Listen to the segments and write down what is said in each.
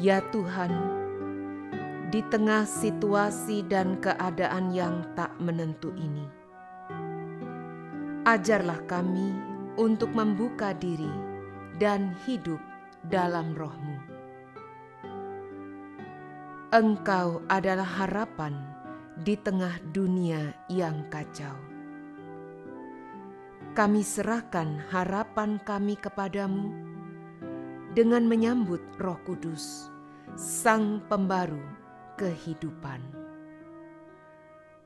Ya Tuhan, di tengah situasi dan keadaan yang tak menentu ini, ajarlah kami untuk membuka diri dan hidup dalam Roh-Mu. Engkau adalah harapan di tengah dunia yang kacau. Kami serahkan harapan kami kepadamu dengan menyambut Roh Kudus, Sang Pembaru kehidupan.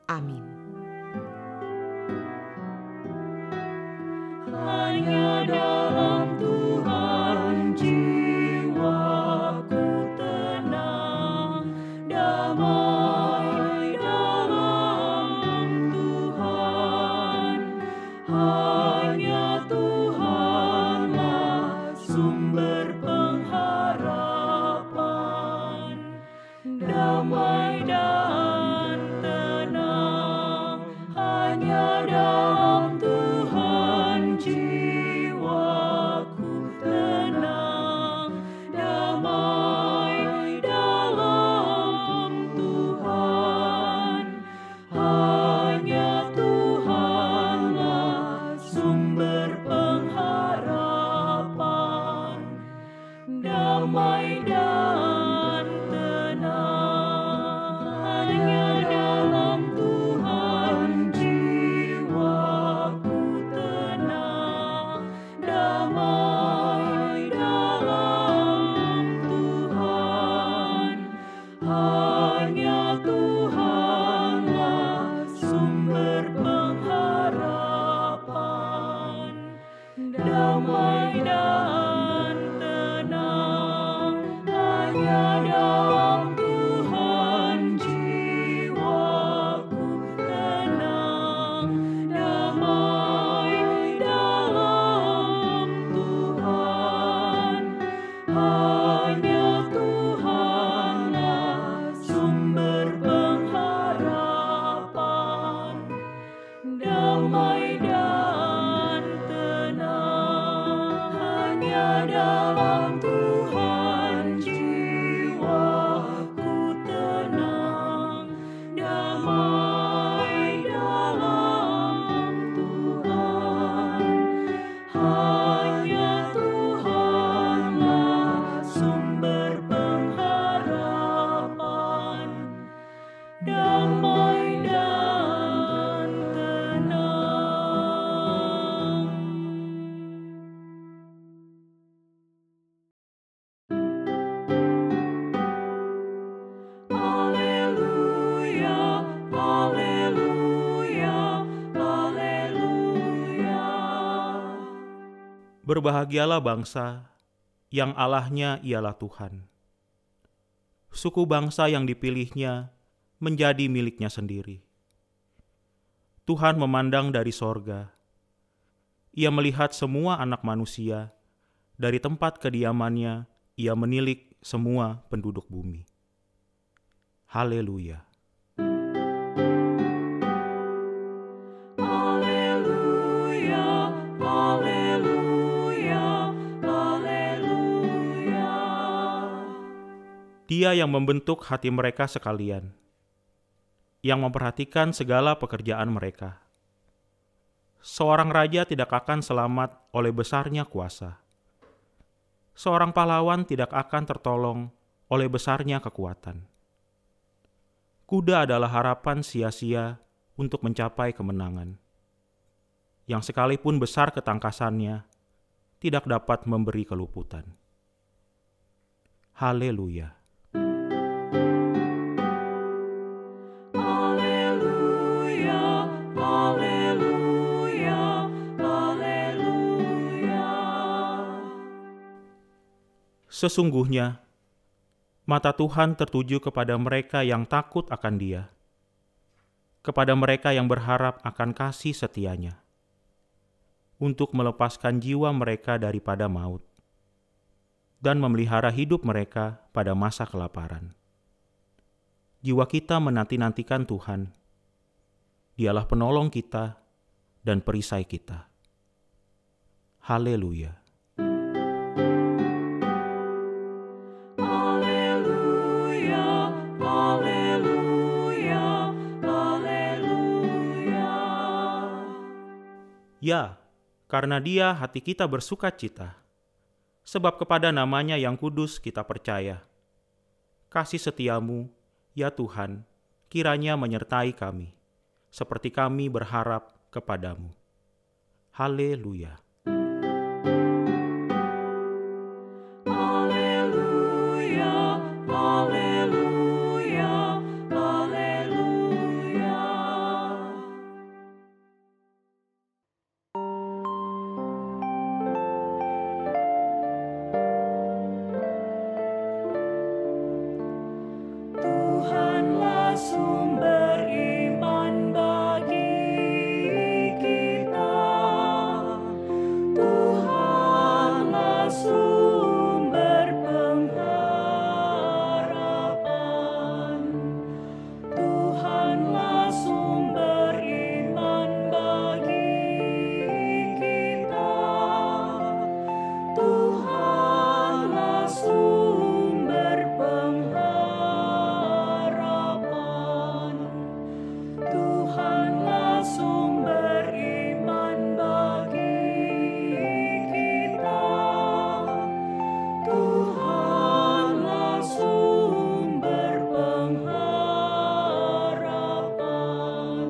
Amin. Hanya dalam Tuhan jiwaku tenang, damai dalam Tuhan. Hanya Tuhanlah sumber pengharapan, damai dan tenang. Hanya dalam Tuhan jiwaku tenang, damai dalam Tuhan. Hanya Tuhanlah sumber pengharapan, damai dan tenang. Hanya dalam Tuhan jiwaku tenang, damai dalam Tuhan. Hanya Tuhanlah sumber pengharapan, damai dan tenang. Hanya dalam Tuhan jiwaku tenang, damai dalam Tuhan. Hanya Tuhanlah sumber pengharapan, damai dan tenang. Hanya dalam Tuhan jiwaku tenang, damai dalam Tuhan. Hanya Tuhanlah sumber pengharapan, damai dan tenang. Haleluya, haleluya, haleluya. Berbahagialah bangsa yang Allahnya ialah Tuhan. Suku bangsa yang dipilihnya menjadi miliknya sendiri. Tuhan memandang dari sorga. Ia melihat semua anak manusia. Dari tempat kediamannya, ia menilik semua penduduk bumi. Haleluya. Haleluya, haleluya, haleluya. Dia yang membentuk hati mereka sekalian, yang memperhatikan segala pekerjaan mereka. Seorang raja tidak akan selamat oleh besarnya kuasa. Seorang pahlawan tidak akan tertolong oleh besarnya kekuatan. Kuda adalah harapan sia-sia untuk mencapai kemenangan, yang sekalipun besar ketangkasannya, tidak dapat memberi keluputan. Haleluya. Haleluya, haleluya, haleluya. Sesungguhnya, mata Tuhan tertuju kepada mereka yang takut akan Dia, kepada mereka yang berharap akan kasih setia-Nya, untuk melepaskan jiwa mereka daripada maut, dan memelihara hidup mereka pada masa kelaparan. Jiwa kita menanti-nantikan Tuhan. Dialah penolong kita dan perisai kita. Haleluya. Haleluya. Ya, karena Dia hati kita bersuka cita, sebab kepada nama-Nya yang kudus kita percaya. Kasih setiamu, ya Tuhan, kiranya menyertai kami, seperti kami berharap kepadamu. Haleluya. Haleluya, haleluya, haleluya. Tuhanlah sumber iman bagi kita. Tuhanlah sumber pengharapan. Tuhanlah sumber iman bagi kita. Tuhanlah sumber pengharapan. Tuhanlah sumber iman bagi kita. Tuhanlah sumber pengharapan.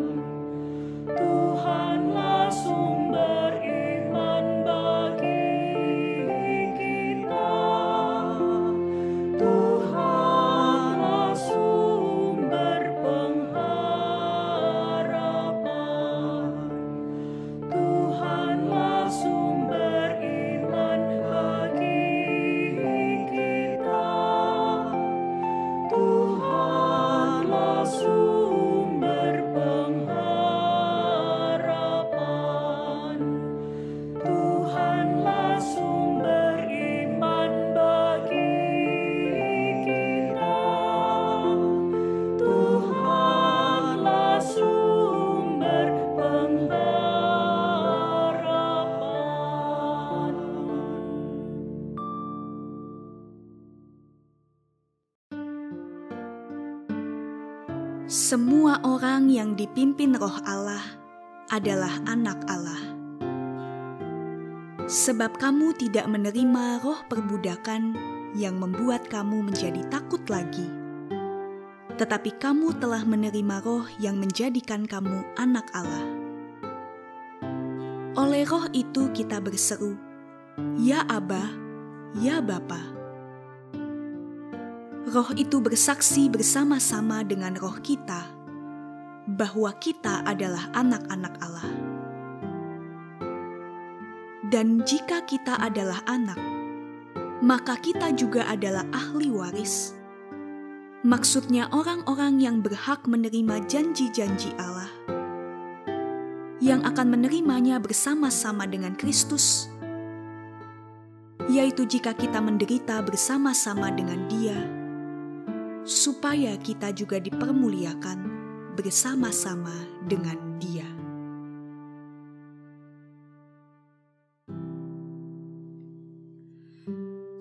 Tuhanlah sumber iman bagi kita. Tuhanlah sumber pengharapan. Tuhanlah sumber iman bagi kita. Tuhanlah sumber pengharapan. Tuhanlah sumber iman bagi kita. Tuhanlah sumber pengharapan. Semua orang yang dipimpin Roh Allah adalah anak Allah. Sebab kamu tidak menerima roh perbudakan yang membuat kamu menjadi takut lagi, tetapi kamu telah menerima roh yang menjadikan kamu anak Allah. Oleh roh itu kita berseru, "Ya Aba, ya Bapa." Roh itu bersaksi bersama-sama dengan roh kita bahwa kita adalah anak-anak Allah. Dan jika kita adalah anak, maka kita juga adalah ahli waris. Maksudnya orang-orang yang berhak menerima janji-janji Allah, yang akan menerimanya bersama-sama dengan Kristus, yaitu jika kita menderita bersama-sama dengan Dia, supaya kita juga dipermuliakan bersama-sama dengan Dia.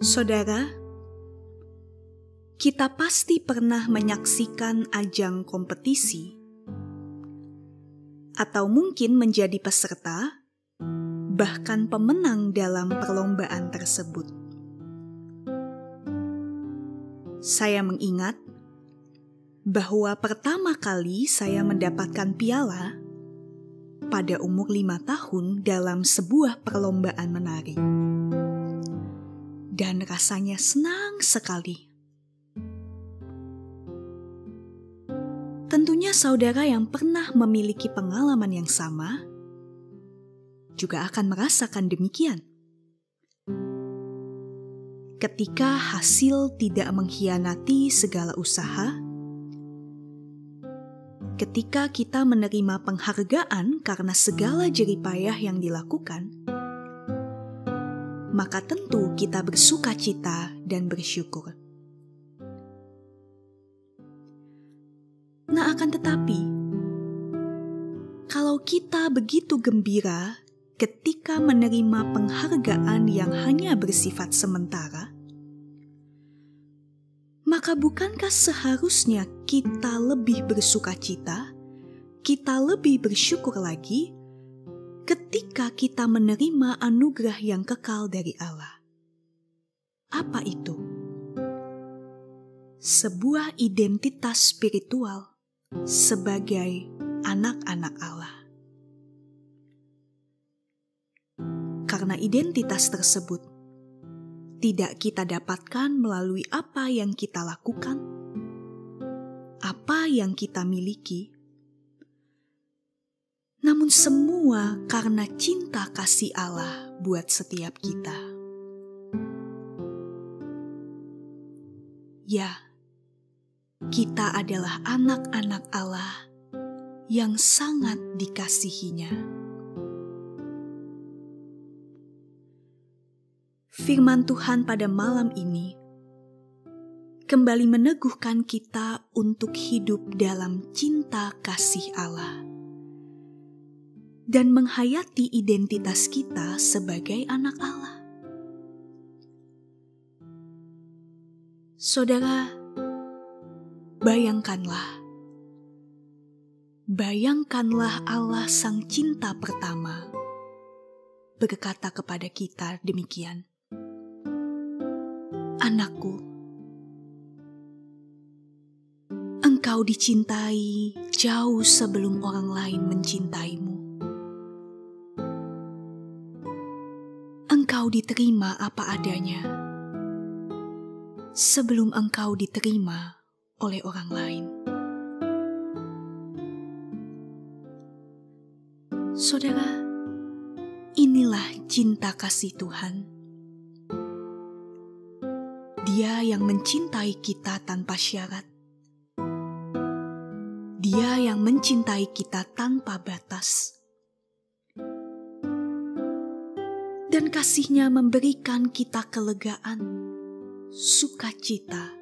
Saudara, kita pasti pernah menyaksikan ajang kompetisi, atau mungkin menjadi peserta, bahkan pemenang dalam perlombaan tersebut. Saya mengingat bahwa pertama kali saya mendapatkan piala pada umur 5 tahun dalam sebuah perlombaan menari. Dan rasanya senang sekali. Tentunya saudara yang pernah memiliki pengalaman yang sama juga akan merasakan demikian. Ketika hasil tidak mengkhianati segala usaha, ketika kita menerima penghargaan karena segala jeripayah yang dilakukan, maka tentu kita bersuka cita dan bersyukur. Nah, akan tetapi, kalau kita begitu gembira ketika menerima penghargaan yang hanya bersifat sementara, maka bukankah seharusnya kita lebih bersuka cita, kita lebih bersyukur lagi, ketika kita menerima anugerah yang kekal dari Allah. Apa itu? Sebuah identitas spiritual sebagai anak-anak Allah. Karena identitas tersebut tidak kita dapatkan melalui apa yang kita lakukan, apa yang kita miliki, namun semua karena cinta kasih Allah buat setiap kita. Ya, kita adalah anak-anak Allah yang sangat dikasihinya. Firman Tuhan pada malam ini kembali meneguhkan kita untuk hidup dalam cinta kasih Allah dan menghayati identitas kita sebagai anak Allah. Saudara, bayangkanlah Allah Sang Cinta pertama berkata kepada kita demikian, "Anakku, engkau dicintai jauh sebelum orang lain mencintaimu. Engkau diterima apa adanya sebelum engkau diterima oleh orang lain." Saudara, inilah cinta kasih Tuhan. Dia yang mencintai kita tanpa syarat. Dia yang mencintai kita tanpa batas. Dan kasih-Nya memberikan kita kelegaan, sukacita,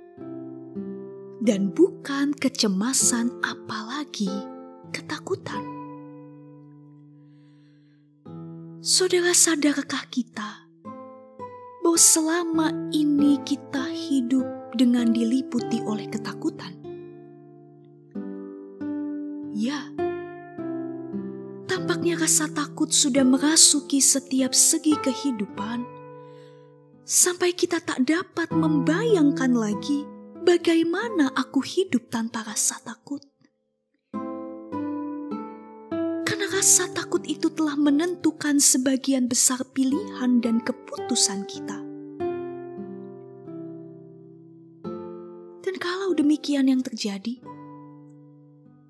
dan bukan kecemasan apalagi ketakutan. Saudara, sadarkah kita bahwa selama ini kita hidup dengan diliputi oleh ketakutan? Ya, tampaknya rasa takut sudah merasuki setiap segi kehidupan, sampai kita tak dapat membayangkan lagi bagaimana aku hidup tanpa rasa takut. Karena rasa takut itu telah menentukan sebagian besar pilihan dan keputusan kita. Dan kalau demikian yang terjadi,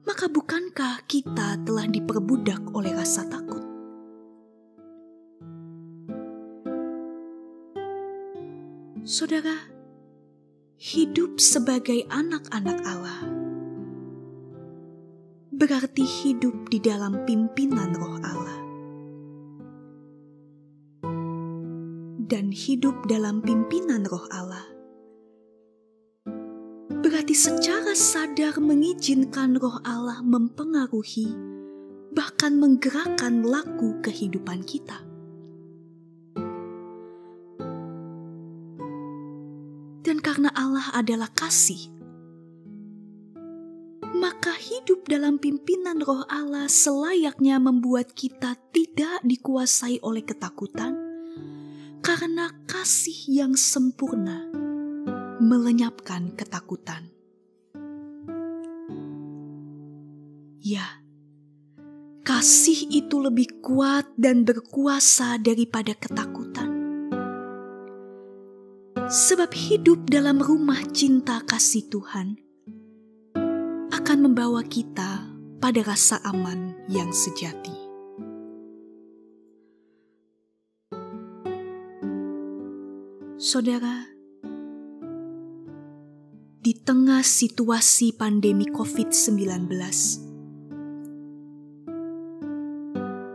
maka bukankah kita telah diperbudak oleh rasa takut? Saudara, hidup sebagai anak-anak Allah berarti hidup di dalam pimpinan Roh Allah. Dan hidup dalam pimpinan Roh Allah berarti secara sadar mengizinkan Roh Allah mempengaruhi, bahkan menggerakkan laku kehidupan kita. Dan karena Allah adalah kasih, maka hidup dalam pimpinan Roh Allah selayaknya membuat kita tidak dikuasai oleh ketakutan, karena kasih yang sempurna melenyapkan ketakutan. Ya, kasih itu lebih kuat dan berkuasa daripada ketakutan. Sebab hidup dalam rumah cinta kasih Tuhan akan membawa kita pada rasa aman yang sejati. Saudara, di tengah situasi pandemi COVID-19,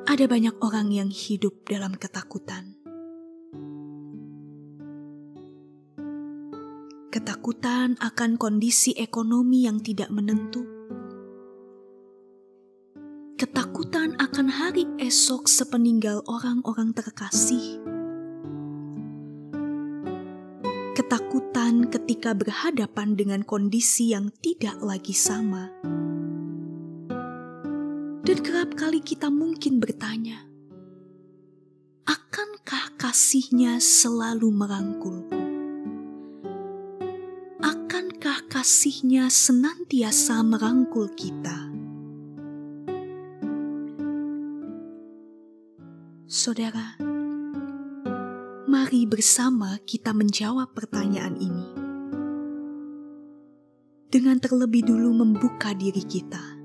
ada banyak orang yang hidup dalam ketakutan. Ketakutan akan kondisi ekonomi yang tidak menentu. Ketakutan akan hari esok sepeninggal orang-orang terkasih. Ketakutan ketika berhadapan dengan kondisi yang tidak lagi sama. Dan kerap kali kita mungkin bertanya, kasih-Nya selalu merangkulku? Akankah kasih-Nya senantiasa merangkul kita? Saudara, mari bersama kita menjawab pertanyaan ini dengan terlebih dulu membuka diri kita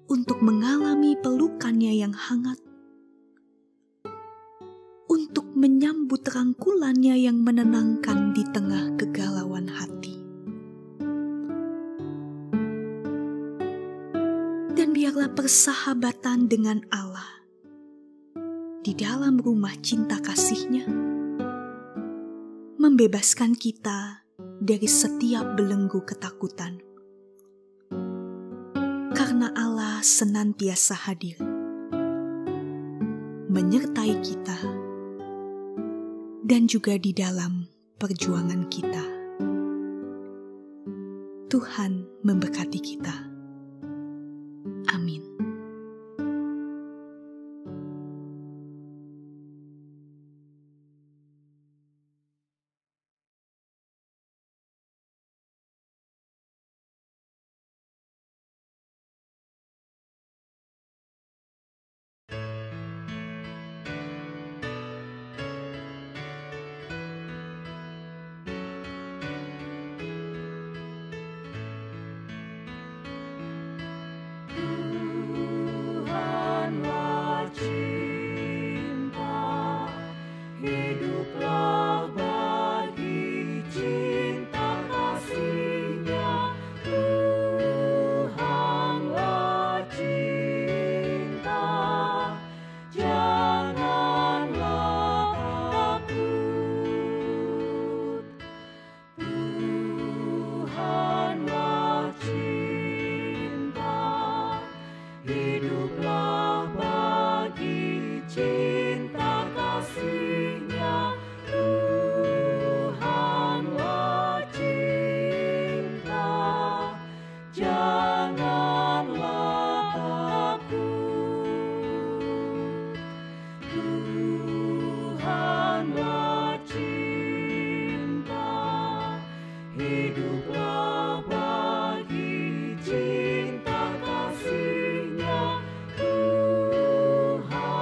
untuk mengalami pelukannya yang hangat, untuk menyambut rangkulannya yang menenangkan di tengah kegalauan hati. Dan biarlah persahabatan dengan Allah di dalam rumah cinta kasih-Nya membebaskan kita dari setiap belenggu ketakutan. Karena Allah senantiasa hadir, menyertai kita, dan juga di dalam perjuangan kita. Tuhan memberkati kita. Amin. Tuhanlah cinta, hiduplah bagi cinta kasih-Nya. Tuhanlah cinta, janganlah takut. Tuhanlah cinta, hiduplah bagi cinta kasih-Nya. Tuhanlah cinta, janganlah takut. Tuhanlah cinta, hiduplah bagi cinta kasih-Nya. Tuhanlah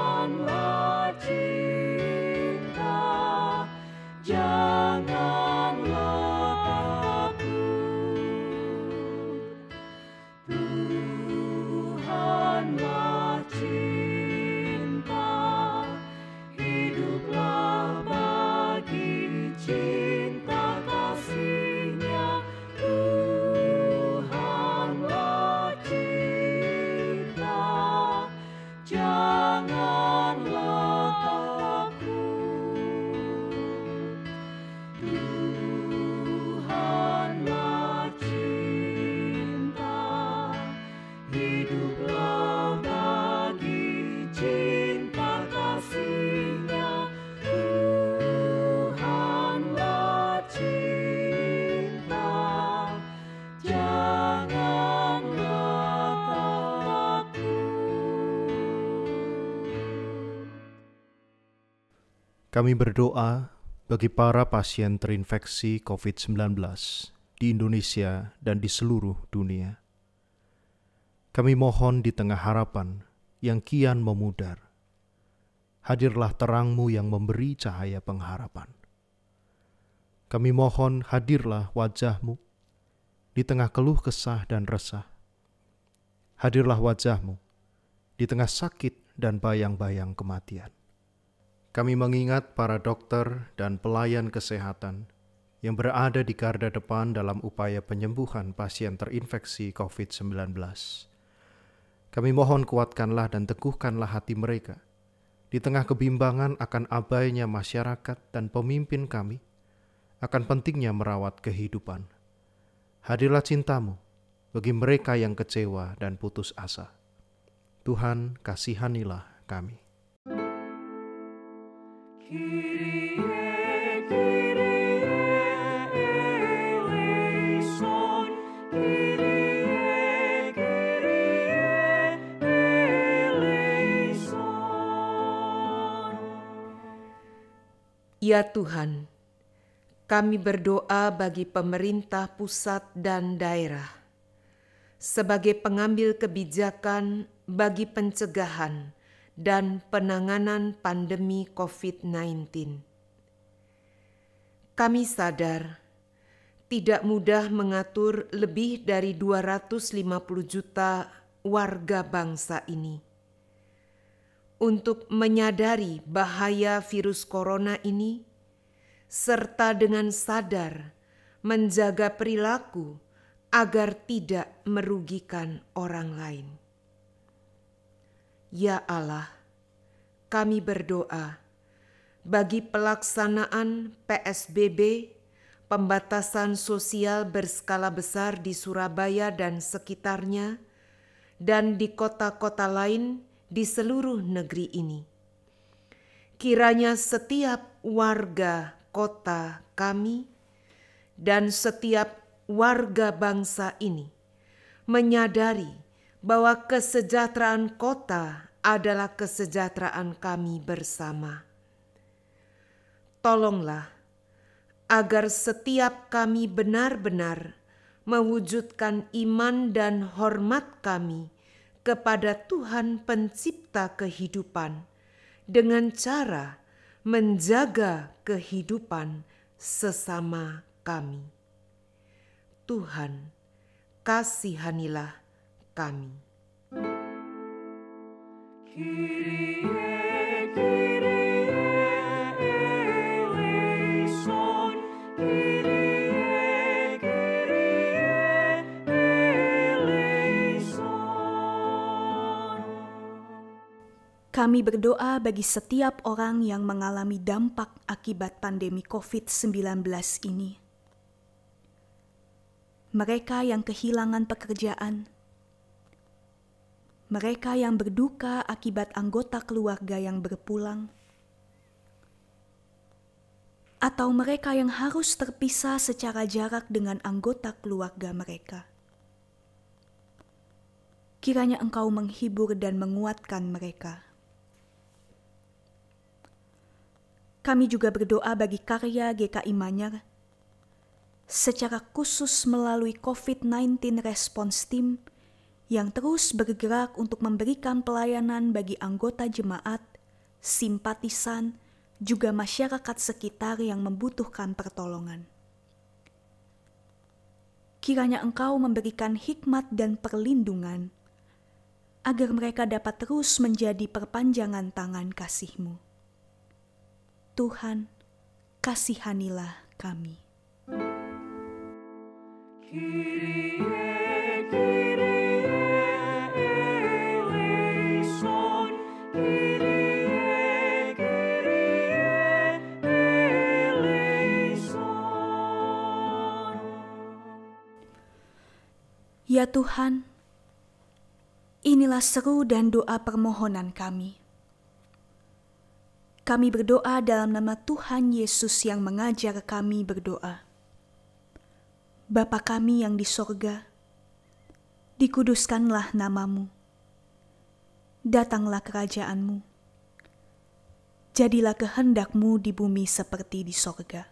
cinta, janganlah takut. Tuhanlah cinta, hiduplah bagi cinta kasih-Nya. Tuhanlah cinta, janganlah takut. Tuhanlah cinta, hiduplah bagi cinta kasih-Nya. Tuhanlah cinta, janganlah takut. Kami berdoa bagi para pasien terinfeksi COVID-19 di Indonesia dan di seluruh dunia. Kami mohon di tengah harapan yang kian memudar, hadirlah terang-Mu yang memberi cahaya pengharapan. Kami mohon hadirlah wajah-Mu di tengah keluh kesah dan resah. Hadirlah wajah-Mu di tengah sakit dan bayang-bayang kematian. Kami mengingat para dokter dan pelayan kesehatan yang berada di garda depan dalam upaya penyembuhan pasien terinfeksi COVID-19. Kami mohon kuatkanlah dan teguhkanlah hati mereka di tengah kebimbangan akan abainya masyarakat dan pemimpin kami, akan pentingnya merawat kehidupan. Hadirlah cinta-Mu bagi mereka yang kecewa dan putus asa. Tuhan, kasihanilah kami. Kyrie, Kyrie eleison, Kyrie, Kyrie eleison. Ya Tuhan, kami berdoa bagi pemerintah pusat dan daerah sebagai pengambil kebijakan bagi pencegahan dan penanganan pandemi COVID-19. Kami sadar tidak mudah mengatur lebih dari 250 juta warga bangsa ini untuk menyadari bahaya virus corona ini, serta dengan sadar menjaga perilaku agar tidak merugikan orang lain. Ya Allah, kami berdoa bagi pelaksanaan PSBB, pembatasan sosial berskala besar di Surabaya dan sekitarnya, dan di kota-kota lain di seluruh negeri ini. Kiranya setiap warga kota kami dan setiap warga bangsa ini menyadari bahwa kesejahteraan kota adalah kesejahteraan kami bersama. Tolonglah agar setiap kami benar-benar mewujudkan iman dan hormat kami kepada Tuhan Pencipta kehidupan dengan cara menjaga kehidupan sesama kami. Tuhan, kasihanilah kami. Kyrie, Kyrie eleison, Kyrie, Kyrie eleison. Kami berdoa bagi setiap orang yang mengalami dampak akibat pandemi COVID-19 ini. Mereka yang kehilangan pekerjaan, mereka yang berduka akibat anggota keluarga yang berpulang, atau mereka yang harus terpisah secara jarak dengan anggota keluarga mereka. Kiranya Engkau menghibur dan menguatkan mereka. Kami juga berdoa bagi karya GKI Manyar, secara khusus melalui COVID-19 Response Team yang terus bergerak untuk memberikan pelayanan bagi anggota jemaat, simpatisan, juga masyarakat sekitar yang membutuhkan pertolongan. Kiranya Engkau memberikan hikmat dan perlindungan, agar mereka dapat terus menjadi perpanjangan tangan kasih-Mu. Tuhan, kasihanilah kami. Kyrie, Kyrie eleison, Kyrie, Kyrie eleison. Ya Tuhan, inilah seru dan doa permohonan kami. Kami berdoa dalam nama Tuhan Yesus yang mengajar kami berdoa. Bapa kami yang di sorga, dikuduskanlah nama-Mu. Datanglah kerajaan-Mu. Jadilah kehendak-Mu di bumi seperti di sorga.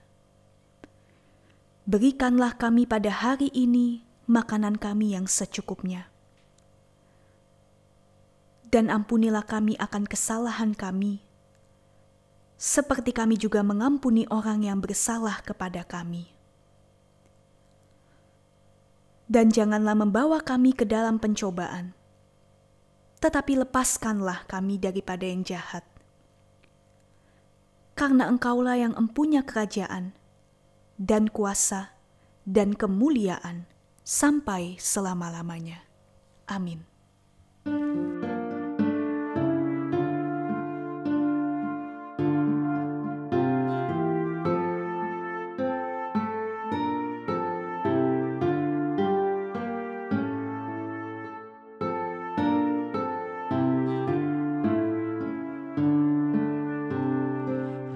Berikanlah kami pada hari ini makanan kami yang secukupnya. Dan ampunilah kami akan kesalahan kami, seperti kami juga mengampuni orang yang bersalah kepada kami. Dan janganlah membawa kami ke dalam pencobaan, tetapi lepaskanlah kami daripada yang jahat. Karena Engkaulah yang empunya kerajaan, dan kuasa, dan kemuliaan, sampai selama-lamanya. Amin.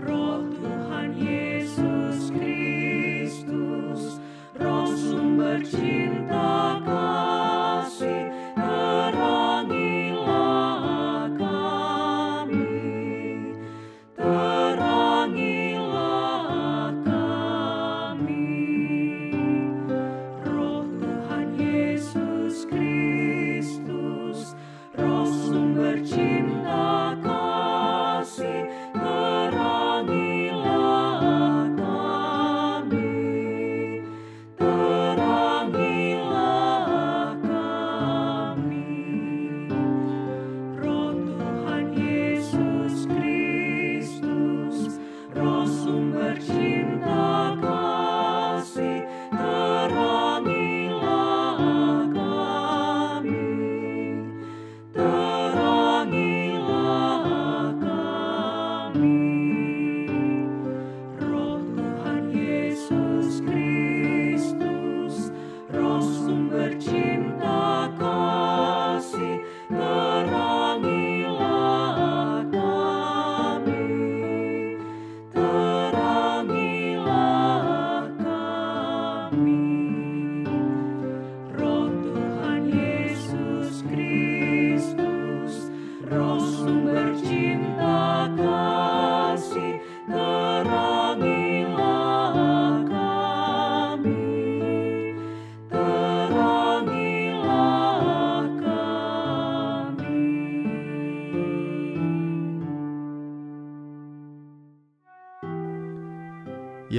Roh Tuhan Yesus Kristus, Roh sumber cinta kasih, terangilah kami, terangilah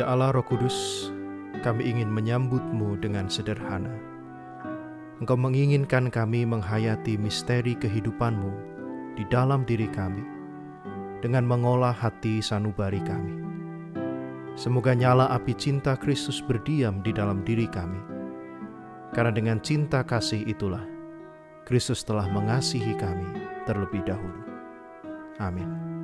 Ya Allah Roh Kudus, kami ingin menyambut-Mu dengan sederhana. Engkau menginginkan kami menghayati misteri kehidupan-Mu di dalam diri kami, dengan mengolah hati sanubari kami. Semoga nyala api cinta Kristus berdiam di dalam diri kami, karena dengan cinta kasih itulah Kristus telah mengasihi kami terlebih dahulu. Amin.